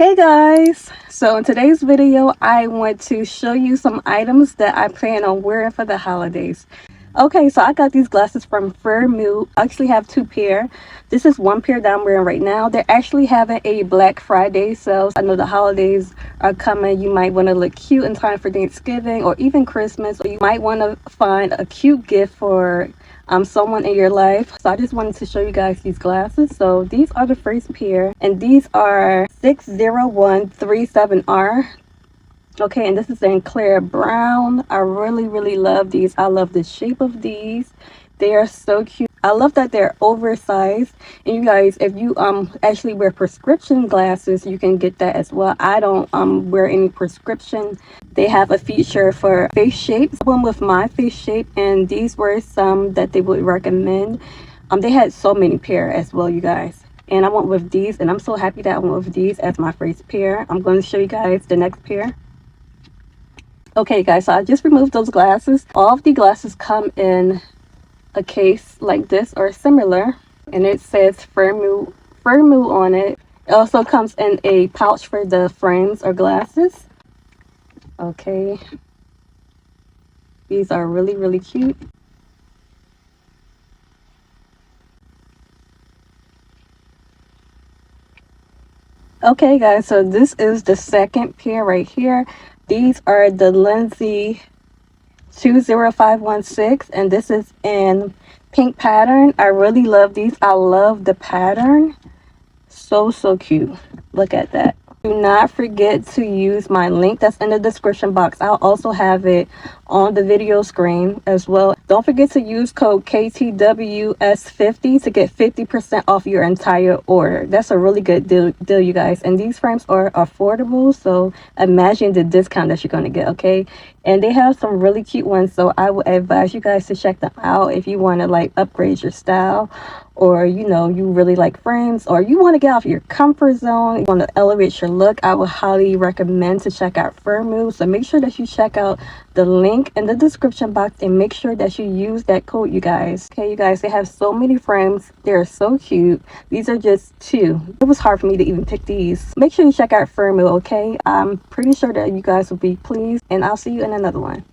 Hey guys, so in today's video I want to show you some items that I plan on wearing for the holidays. Okay, so I got these glasses from Firmoo. I actually have two pair. This is one pair that I'm wearing right now. They're actually having a Black Friday sale. I know the holidays are coming. You might want to look cute in time for Thanksgiving or even Christmas, or you might want to find a cute gift for someone in your life. So I just wanted to show you guys these glasses. So these are the first pair, and these are 60137R. Okay, and this is in clear brown. I really love these. I love the shape of these. They are so cute. I love that they're oversized. And you guys, if you actually wear prescription glasses, you can get that as well. I don't wear any prescription. They have a feature for face shapes, one with my face shape, and these were some that they would recommend. They had so many pair as well, you guys. And I went with these, and I'm so happy that I went with these as my first pair. I'm going to show you guys the next pair. Okay guys, so I just removed those glasses. All of the glasses come in a case like this or similar, and it says Firmoo on it. It also comes in a pouch for the frames or glasses. Okay, these are really cute. Okay guys, so this is the second pair right here. These are the Lindsay 20516, and this is in pink pattern. I really love these. I love the pattern. So cute. Look at that. Do not forget to use my link that's in the description box. I'll also have it on the video screen as well. Don't forget to use code KTWS50 to get 50% off your entire order. That's a really good deal, you guys. And these frames are affordable, so imagine the discount that you're going to get, okay? And they have some really cute ones, so I would advise you guys to check them out if you want to like upgrade your style, or you know, you really like frames, or you want to get off your comfort zone, you want to elevate your look. I would highly recommend to check out Firmoo. So make sure that you check out the link in the description box and make sure that you use that code, you guys. Okay, you guys, they have so many frames. They're so cute. These are just two. It was hard for me to even pick these. Make sure you check out Firmoo, okay? I'm pretty sure that you guys will be pleased, and I'll see you in another one.